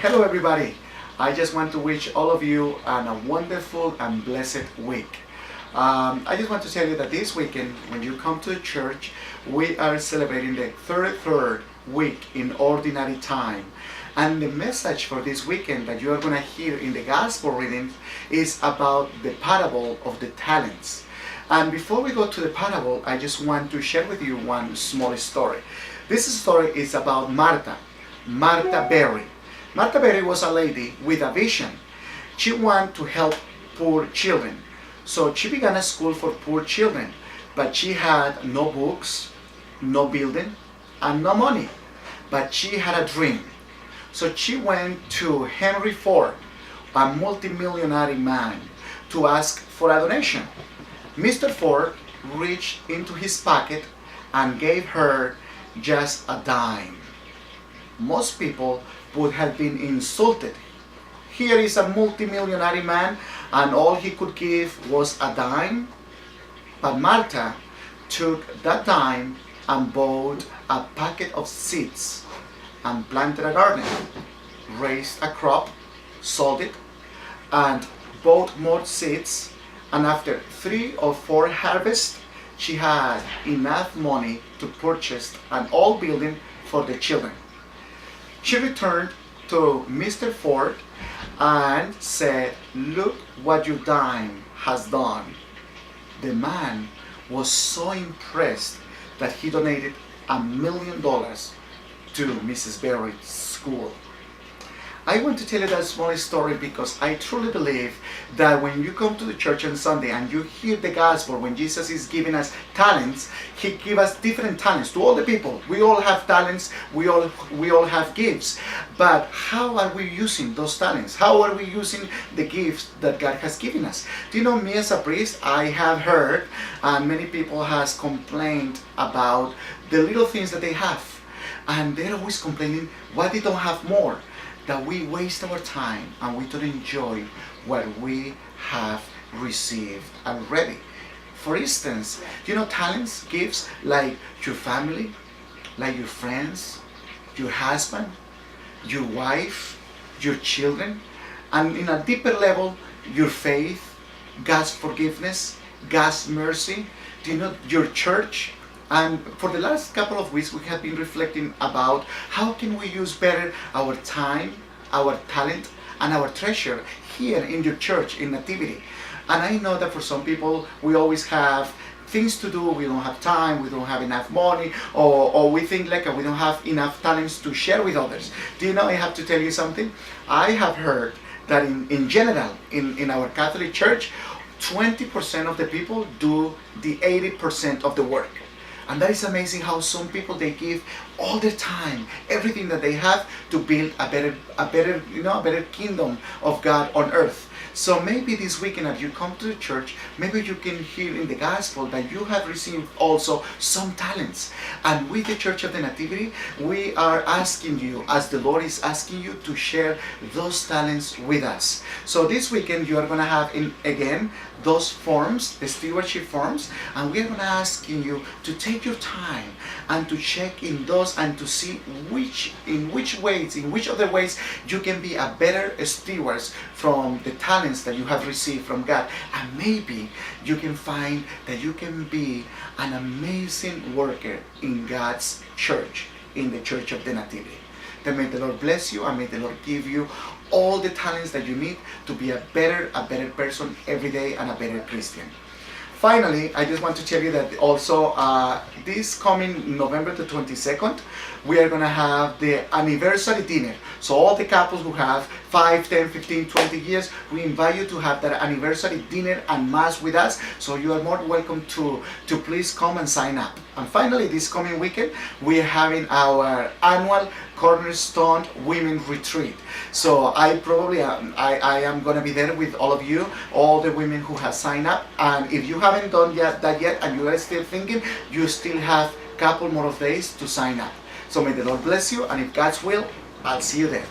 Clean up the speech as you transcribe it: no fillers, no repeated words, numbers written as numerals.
Hello everybody. I just want to wish all of you a wonderful and blessed week. I just want to tell you that this weekend, when you come to church, we are celebrating the 33rd week in ordinary time. And the message for this weekend that you are going to hear in the gospel reading is about the parable of the talents. And before we go to the parable, I just want to share with you one small story. This story is about Martha Berry. Martha Berry was a lady with a vision. She wanted to help poor children. So she began a school for poor children, but she had no books, no building, and no money. But she had a dream. So she went to Henry Ford, a multimillionaire man, to ask for a donation. Mr. Ford reached into his pocket and gave her just a dime. Most people would have been insulted. Here is a multimillionaire man and all he could give was a dime. But Martha took that dime and bought a packet of seeds and planted a garden, raised a crop, sold it, and bought more seeds. And after 3 or 4 harvests, she had enough money to purchase an old building for the children. She returned to Mr. Ford and said, "Look what your dime has done." The man was so impressed that he donated $1 million to Mrs. Berry's school. I want to tell you that small story because I truly believe that when you come to the church on Sunday and you hear the gospel, when Jesus is giving us talents, He gives us different talents to all the people. We all have talents, we all have gifts. But how are we using those talents? How are we using the gifts that God has given us? Do you know, me as a priest, I have heard, and many people has complained about the little things that they have. And they're always complaining why they don't have more. That we waste our time and we don't enjoy what we have received already. For instance, you know, talents, gifts like your family, like your friends, your husband, your wife, your children, and in a deeper level, your faith, God's forgiveness, God's mercy, do you know, your church. And for the last couple of weeks, we have been reflecting about how can we use better our time, our talent, and our treasure here in your church, in Nativity. And I know that for some people, we always have things to do, we don't have time, we don't have enough money, or we think like we don't have enough talents to share with others. Do you know, I have to tell you something? I have heard that in general, in our Catholic Church, 20% of the people do the 80% of the work. And that is amazing how some people, they give all their time, everything that they have to build a better kingdom of God on earth. So maybe this weekend as you come to the church, maybe you can hear in the gospel that you have received also some talents. And with the Church of the Nativity, we are asking you, as the Lord is asking you, to share those talents with us. So this weekend you are going to have again those forms, the stewardship forms, and we are going to ask you to take your time and to check in those and to see in which other ways you can be a better steward from the talents that you have received from God. And maybe you can find that you can be an amazing worker in God's church, in the Church of the Nativity. Then may the Lord bless you and may the Lord give you all the talents that you need to be a better person every day and a better Christian. Finally, I just want to tell you that also this coming November the 22nd, we are going to have the anniversary dinner. So all the couples who have 5, 10, 15, 20 years, we invite you to have that anniversary dinner and mass with us. So you are more welcome to please come and sign up. And finally, this coming weekend, we are having our annual Cornerstone Women Retreat. So I am going to be there with all of you, all the women who have signed up. And if you haven't done that yet and you are still thinking, you still have a couple more of days to sign up. So may the Lord bless you, and if God's will, I'll see you there.